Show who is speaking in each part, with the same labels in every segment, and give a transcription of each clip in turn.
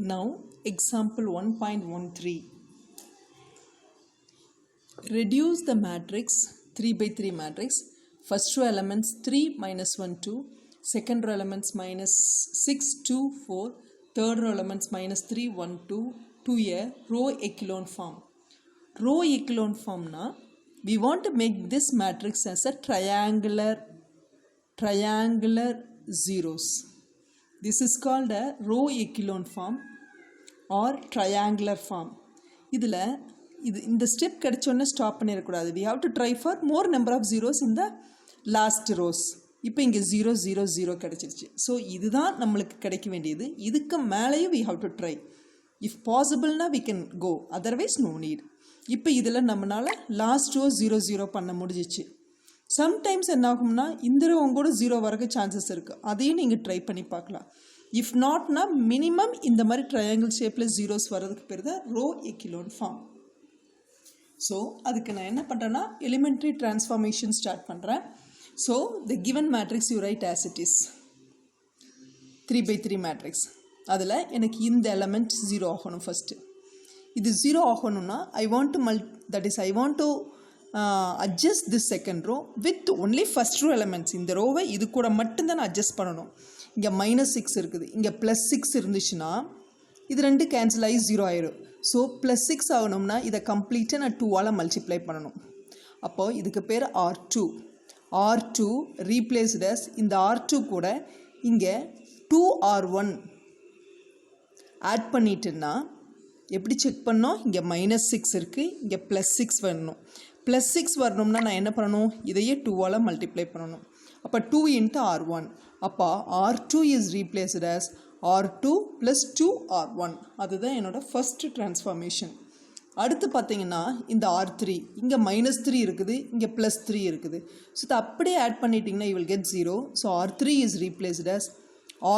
Speaker 1: Now example 1.13. Reduce the matrix 3 by 3 matrix. First row elements 3 minus 1 2, second row elements minus 6 2 4, third row elements minus 3 1 2 to a row echelon form. Row echelon form na we want to make this matrix as a triangular zeros. This is called a row echelon form or triangular form. இந்த step கிடைச்சோன்னே stop பண்ணிடக்கூடாது. we have to try for more number of zeros in the last rows. இப்போ இங்கே 0 0 0 கிடைச்சிருச்சு. So இதுதான் நம்மளுக்கு கிடைக்க வேண்டியது. இதுக்கு மேலேயும் we have to try. if possibleனா we can go, otherwise no need. இப்போ இதில் நம்மளால் லாஸ்ட் ரோ 0 0 பண்ண முடிஞ்சிச்சு. சம்டைம்ஸ் என்ன ஆகும்னா இந்த ரோவும் கூட 0 வரைக்கும் சான்சஸ் இருக்குது. அதையும் நீங்கள் ட்ரை பண்ணி பார்க்கலாம். இஃப் நாட்னா மினிமம் இந்த மாதிரி ட்ரையாங்கிள் ஷேப்பில் ஜீரோஸ் வர்றதுக்கு பேர் தான் ரோ எக்கிலோன் ஃபார்ம். ஸோ அதுக்கு நான் என்ன பண்ணுறேன்னா எலிமெண்ட்ரி டிரான்ஸ்ஃபார்மேஷன் ஸ்டார்ட் பண்ணுறேன். So the given matrix you right as it is 3 by 3 matrix. அதில் எனக்கு இந்த எலமெண்ட் 0 ஆகணும். ஃபஸ்ட்டு இது 0 ஆகணும்னா I want to adjust this second row with only first row elements. இந்த ரோவை இது கூட மட்டும்தான் நான் அட்ஜஸ்ட் பண்ணணும். இங்கே -6 இருக்குது, இங்கே +6 இருந்துச்சுன்னா இது ரெண்டு கேன்சல் ஆகி 0 ஆயிடும். ஸோ +6 ஆகணும்னா இதை கம்ப்ளீட்டாக நான் 2ஆல் மல்டிப்ளை பண்ணணும். அப்போது இதுக்கு பேர் R2 ரீப்ளேஸ்ட் அஸ் இந்த R2 கூட இங்கே 2R1 ஆட் பண்ணிட்டுன்னா எப்படி செக் பண்ணோம்? இங்கே -6 இருக்குது, இங்கே +6 வரணும். +6 வரணும்னா நான் என்ன பண்ணணும்? இதையே 2ஆல் மல்டிப்ளை பண்ணணும். அப்போ 2 × R1. அப்போ R2 is replaced as R2 + 2R1. அதுதான் என்னோடய ஃபஸ்ட்டு ட்ரான்ஸ்ஃபார்மேஷன். அடுத்து பார்த்தீங்கன்னா இந்த R3 இங்கே -3 இருக்குது, இங்கே +3 இருக்குது. ஸோ இதை அப்படியே ஆட் பண்ணிட்டிங்கன்னா you will get 0. So R3 is replaced as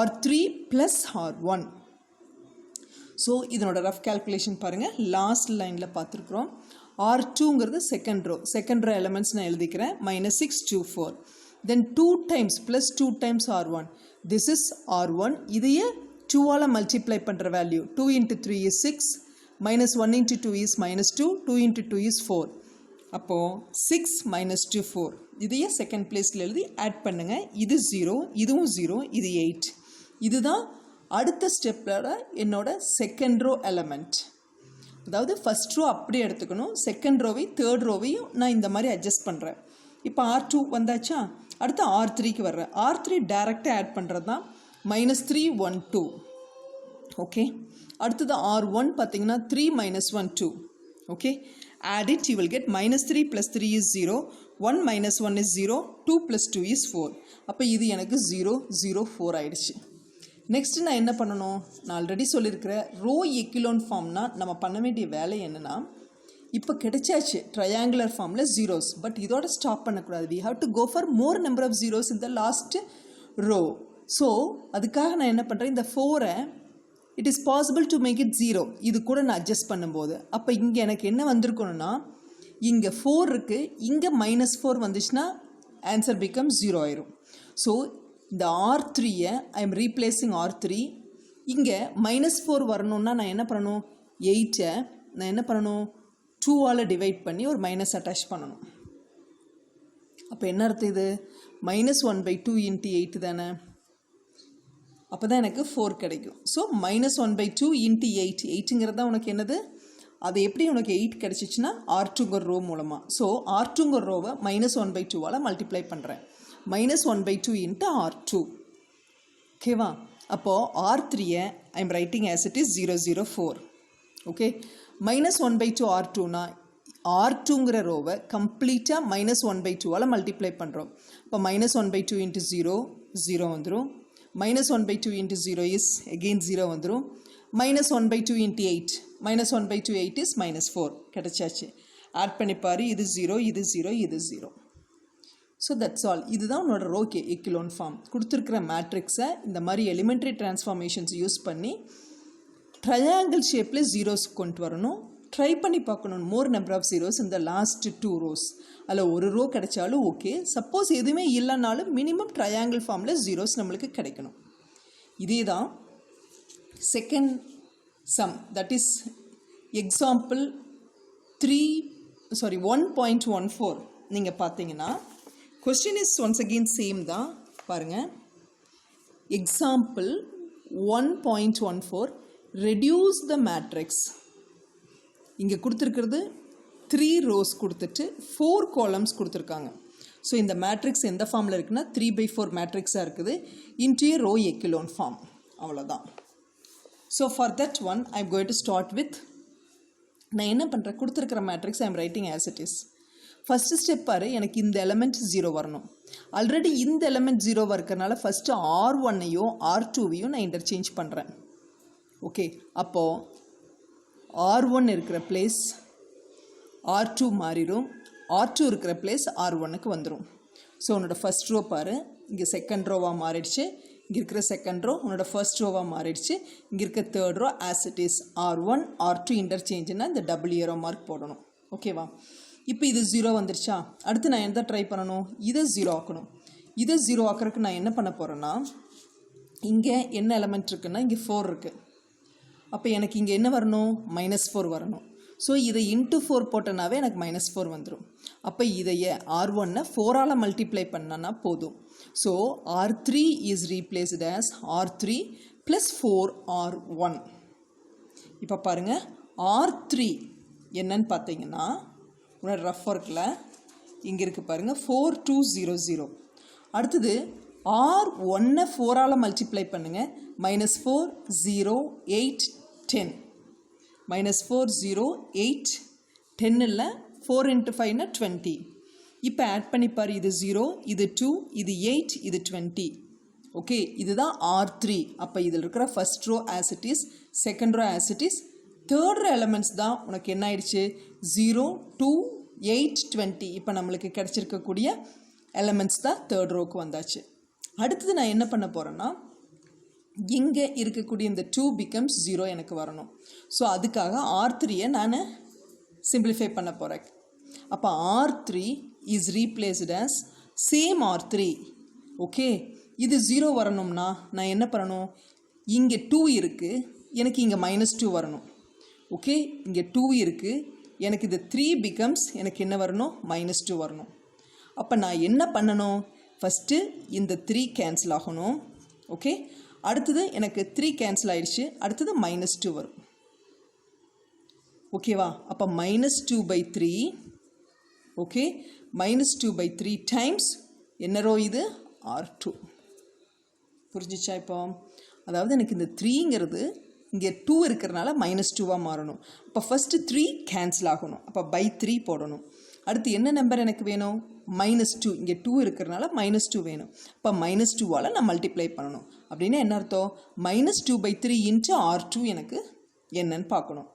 Speaker 1: R3 + R1. So இதனோட ரஃப் கேல்குலேஷன் பாருங்கள். லாஸ்ட் லைனில் பார்த்துருக்குறோம். R2ங்கிறது செகண்ட் ரோ எலிமெண்ட்ஸ் நான் எழுதிக்கிறேன். -6 2 4. தென் 2 times +2 times R1. This is R1. இதையே 2ஆல் மல்டிப்ளை பண்ணுற வேல்யூ 2 × 3 is 6, -1 × 2 is -2, 2 × 2 is 4. அப்போது 6 - 2 4. இதையே செகண்ட் பிளேஸில் எழுதி ஆட் பண்ணுங்கள். இது 0, இதுவும் 0, இது 8. இதுதான் அடுத்த ஸ்டெப்போட என்னோட செகண்ட் ரோ எலமெண்ட். அதாவது ஃபஸ்ட் ரோ அப்படியே எடுத்துக்கணும், செகண்ட் ரோவையும் தேர்ட் ரோவையும் நான் இந்த மாதிரி அட்ஜஸ்ட் பண்ணுறேன். இப்போ R2 வந்தாச்சா, அடுத்து R3க்கு வர்றேன். R3 டைரெக்டாக ஆட் பண்ணுறது தான் -3 1 2. ஓகே, அடுத்தது R1 பார்த்தீங்கன்னா 3 - 1 2. Okay, add it, you will get -3 + 3 is 0, 1 - 1 is 0, 2 + 2 is 4. அப்போ இது எனக்கு 0 0 4 ஆயிடுச்சு. நெக்ஸ்ட்டு நான் என்ன பண்ணணும்? நான் ஆல்ரெடி சொல்லியிருக்கிற ரோ எக்கிலோன் ஃபார்ம்னா நம்ம பண்ண வேண்டிய வேலை என்னென்னா, இப்போ கிடைச்சாச்சு ட்ரையாங்குலர் ஃபார்மில் ஜீரோஸ். பட் இதோட ஸ்டாப் பண்ணக்கூடாது. we have to go for more number of zeros in the last row. So அதுக்காக நான் என்ன பண்ணுறேன், இந்த 4ஐ it is possible to make it 0 இது கூட நான் அட்ஜஸ்ட் பண்ணும்போது. அப்போ இங்கே எனக்கு என்ன வந்திருக்கணும்னா, இங்கே 4 இருக்குது, இங்கே -4 வந்துச்சுன்னா ஆன்சர் பிகம் 0 ஆயிரும். ஸோ இந்த R3ஐ ஐ எம் ரீப்ளேஸிங் R3. இங்கே -4 வரணுன்னா நான் என்ன பண்ணணும்? 8ஐ நான் என்ன பண்ணணும்? 2ஆல் டிவைட் பண்ணி ஒரு மைனஸ் அட்டாச் பண்ணணும். அப்போ என்ன அர்த்தம்? இது -1/2 × 8 தானே. அப்போ தான் எனக்கு 4 கிடைக்கும். ஸோ -1/2 × 8. 8ங்கிறது தான் உனக்கு என்னது? அது எப்படி உனக்கு 8 கிடச்சிச்சின்னா R2ங்கிற ரோ மூலமாக. ஸோ R2ங்கிற ரோவை -1/2ஆல் மல்டிப்ளை பண்ணுறேன். -1/2 × R2. ஓகேவா? அப்போது R3ஐ I am writing as it is 0 0 4. Okay, -1/2 R2னா R2ங்கிற ரோவை கம்ப்ளீட்டாக -1/2ஆல் மல்டிப்ளை பண்ணுறோம். இப்போ -1/2 × 0 0 வந்துடும். -1/2 × 0 இஸ் again 0 வந்துடும். -1/2 × 8 -1/2 8 இஸ் -4 கிடைச்சாச்சு. ஆட் பண்ணிப்பார். இது 0, இது 0, இது 0. So that's all. இதுதான் உன்னோட ரோ எக்கிலோன் ஃபார்ம். கொடுத்துருக்கிற மேட்ரிக்ஸை இந்த மாதிரி எலிமெண்ட்ரி டிரான்ஸ்ஃபார்மேஷன்ஸ் யூஸ் பண்ணி ட்ரையாங்கிள் ஷேப்பில் ஜீரோஸ் கொண்டு வரணும். ட்ரை பண்ணி பார்க்கணும் மோர் நம்பர் ஆஃப் ஜீரோஸ் இந்த லாஸ்ட் 2 rows. அதில் ஒரு ரோ கிடைச்சாலும் ஓகே. சப்போஸ் எதுவுமே இல்லைனாலும் மினிமம் ட்ரையாங்கிள் ஃபார்மில் ஜீரோஸ் நம்மளுக்கு கிடைக்கணும். இதே தான் second sum, that is example 1.14 நீங்கள் பார்த்தீங்கன்னா question is once again same தான் பாருங்க. example 1.14 reduce the matrix. இங்கே கொடுத்துருக்கிறது 3 rows கொடுத்துட்டு 4 columns கொடுத்துருக்காங்க. ஸோ இந்த மேட்ரிக்ஸ் எந்த ஃபார்மில் இருக்குன்னா 3/4 மேட்ரிக்ஸாக இருக்குது into a row echelon form. அவ்வளோதான். So for that one I am going to start with, நான் என்ன பண்ணுறேன், கொடுத்துருக்கிற matrix I am writing as it is. First step பாரு, எனக்கு இந்த எலமெண்ட் 0 வரணும். ஆல்ரெடி இந்த எலமெண்ட் 0 இருக்கிறனால ஃபஸ்ட்டு R1ஐயும் R2வையும் நான் இன்டர்சேஞ்ச் பண்ணுறேன். ஓகே, அப்போது R1 இருக்கிற பிளேஸ் R2 மாறிடும், R2 இருக்கிற பிளேஸ் R1க்கு வந்துடும். ஸோ உன்னோட ஃபஸ்ட் ரோ பாரு, இங்கே செகண்ட் ரோவாக மாறிடுச்சு, இங்கே இருக்கிற செகண்ட் ரோ உன்னோட ஃபர்ஸ்ட் ரோவாக மாறிடுச்சு, இங்கே இருக்க third row as it is R1 R2 இன்டர்சேஞ்சுன்னா இந்த டபுள் ஏரோ மார்க் போடணும். ஓகேவா? இப்போ இது 0 வந்துருச்சா, அடுத்து நான் எந்த ட்ரை பண்ணணும், இதை 0 ஆக்கணும். இதை 0 ஆக்கிறதுக்கு நான் என்ன பண்ண போகிறேன்னா, இங்கே என்ன எலமெண்ட் இருக்குன்னா இங்கே 4 இருக்குது. அப்போ எனக்கு இங்கே என்ன வரணும், -4 வரணும். ஸோ இதை இன்ட்டு 4 போட்டனாவே எனக்கு -4 வந்துடும். அப்போ இதையே R1 4ஆல் மல்டிப்ளை பண்ணனா போதும். So R3 is replaced as R3 + 4R1. இப்போ பாருங்கள், R3 என்னன்னு பார்த்தீங்கன்னா உன்னோட ரஃப் ஒர்க்கில் இங்கே இருக்குது பாருங்கள் 4200. அடுத்தது R1 4ஆல் மல்டிப்ளை பண்ணுங்கள், -4 0 8 10 -4 0 8 10 இல்லை 4 × 5 20. இப்போ ஆட் பண்ணிப்பார், இது 0 இது 2 இது 8 இது 20. ஓகே, இதுதான் R3. அப்போ இதில் இருக்கிற first row as it is, second row as it is, third row elements தான் உனக்கு என்ன ஆயிடுச்சு 0 2 8 20. இப்போ நம்மளுக்கு கிடச்சிருக்கக்கூடிய எலமெண்ட்ஸ் தான் தேர்ட் ரோக்கு வந்தாச்சு. அடுத்தது நான் என்ன பண்ண போகிறேன்னா, இங்கே இருக்கக்கூடிய இந்த 2 becomes 0 எனக்கு வரணும். ஸோ அதுக்காக R3யை நான் சிம்பிளிஃபை பண்ண போகிறேன். அப்போ R3 is replaced as same R3. Okay, இது 0 வரணும்னா நான் என்ன பண்ணணும், இங்கே 2 இருக்குது, எனக்கு இங்கே -2 வரணும். ஓகே, இங்கே 2 இருக்குது, எனக்கு இது 3 becomes எனக்கு என்ன வரணும், -2 வரணும். அப்போ நான் என்ன பண்ணணும், ஃபஸ்ட்டு இந்த 3 கேன்சல் ஆகணும். ஓகே, அடுத்தது எனக்கு 3 கேன்சல் ஆகிடுச்சு, அடுத்தது -2 வரும். ஓகேவா? அப்போ -2/3. ஓகே, -2/3 டைம்ஸ் என்ன ரோ இது R2. புரிஞ்சிச்சா? இப்போ அதாவது எனக்கு இந்த 3ங்கிறது இங்கே 2 இருக்கிறனால -2வாக மாறணும். அப்போ ஃபஸ்ட்டு 3 கேன்சல் ஆகணும், அப்போ /3 போடணும். அடுத்து என்ன நம்பர் எனக்கு வேணும், -2. இங்கே 2 இருக்கிறனால -2 வேணும். இப்போ -2வால் நான் மல்டிப்ளை பண்ணணும். அப்படின்னா என்ன அர்த்தம், -2/3 × R2 எனக்கு என்னன்னு பார்க்கணும்.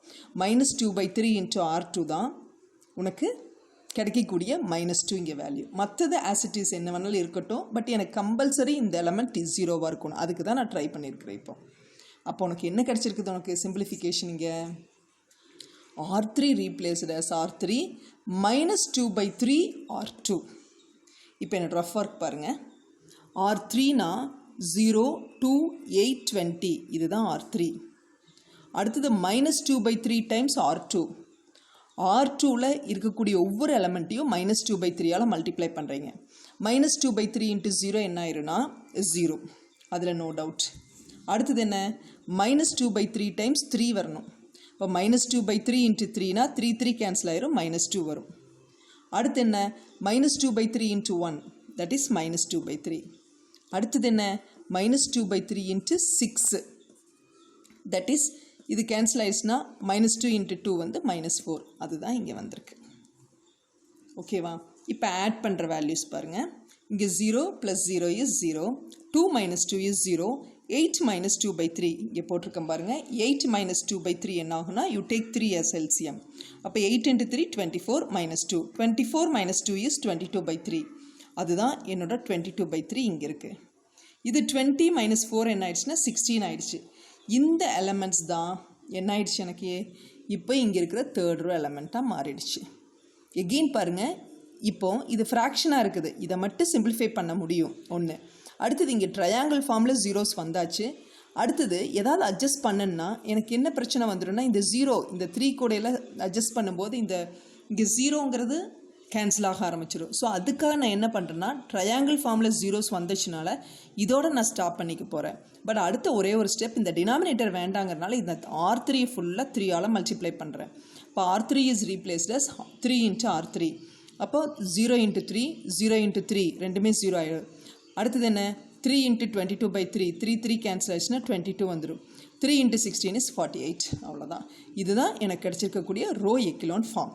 Speaker 1: -2/3 × R2 தான் உனக்கு கிடைக்கக்கூடிய -2 இங்கே வேல்யூ. மற்றது ஆஸ் இட் இஸ் என்ன வேணாலும் இருக்கட்டும், பட் எனக்கு கம்பல்சரி இந்த எலமெண்ட் 0வாக இருக்கணும். அதுக்கு தான் நான் ட்ரை பண்ணியிருக்கிறேன். அப்போ உனக்கு என்ன கிடச்சிருக்குது, உனக்கு சிம்பிளிஃபிகேஷன் இங்கே R3 replaced as R3 -2/3 R2. இப்போ என்னோட ரஃப் ஒர்க் பாருங்கள், R3னா 0 2 8 20, இதுதான் R3. அடுத்தது -2/3 டைம்ஸ் R2. R2வில் இருக்கக்கூடிய ஒவ்வொரு எலமெண்ட்டையும் -2/3ஆல் மல்டிப்ளை பண்ணுறீங்க. -2/3 × 0 என்ன ஆயிருன்னா 0, அதில் நோ டவுட். அடுத்தது என்ன, -2/3 டைம்ஸ் 3 வரணும். இப்போ -2/3 × 3னா 3 3 கேன்சல் ஆயிரும், -2 வரும். அடுத்து என்ன, -2/3 × 1, தட் இஸ் -2/3. அடுத்தது என்ன, -2/3 × 6, தட் இஸ் இது கேன்சல் ஆயிடுச்சுன்னா -2 × 2 வந்து -4. அதுதான் இங்கே வந்திருக்கு. ஓகேவா? இப்போ ஆட் பண்ணுற வேல்யூஸ் பாருங்கள். இங்கே 0 + 0 is 0, 2 - 2 is 0, 8 - 2/3 இங்கே போட்டிருக்கேன் பாருங்கள். 8 - 2/3 என்ன ஆகுனா, யூ டேக் 3 as LCM. அப்போ 8 × 3 24 - 2, 24 - 2 is 22/3. அதுதான் என்னோட 22/3 இங்கே இருக்குது. இது 20 - 4 என்ன ஆயிடுச்சுன்னா 16 ஆயிடுச்சு. இந்த எலமெண்ட்ஸ் தான் என்ன ஆயிடுச்சு எனக்கு, இப்போ இங்கே இருக்கிற தேர்ட் ரோ எலமெண்ட்டாக மாறிடுச்சு. எகெயின் பாருங்கள், இப்போ இது ஃப்ராக்ஷனாக இருக்குது, இதை மட்டும் சிம்பிளிஃபை பண்ண முடியும் ஒன்று. அடுத்தது இங்கே ட்ரையாங்கிள் ஃபார்மில் ஜீரோஸ் வந்தாச்சு. அடுத்தது ஏதாவது அட்ஜஸ்ட் பண்ணணுன்னா எனக்கு என்ன பிரச்சனை வந்துடும்னா இந்த 0 இந்த 3 கூடையில் அட்ஜஸ்ட் பண்ணும்போது இங்கே 0ங்கிறது கேன்சல் ஆக ஆரம்பிச்சிடும். ஸோ அதுக்காக நான் என்ன பண்ணுறேன்னா ட்ரையாங்கிள் ஃபார்மில் ஜீரோஸ் வந்துச்சுனால இதோட நான் ஸ்டாப் பண்ணிக்க போகிறேன். பட் அடுத்த ஒரே ஒரு ஸ்டெப், இந்த டினாமினேட்டர் வேண்டாங்கிறனால இந்த R3 ஃபுல்லாக 3ஆல் மல்டிப்ளை பண்ணுறேன். இப்போ R3 is replaced as 3 × R3. அப்போ 0 × 3 0 × 3 ரெண்டுமே 0 ஆகிடும். அடுத்தது என்ன, 3 × 22/3 3 கேன்சல் ஆச்சுன்னா 22 வந்துடும். 3 × 16 இஸ் 48. அவ்வளோதான். இதுதான் எனக்கு கிடச்சிருக்கக்கூடிய ரோ எக்கிலோன் ஃபார்ம்.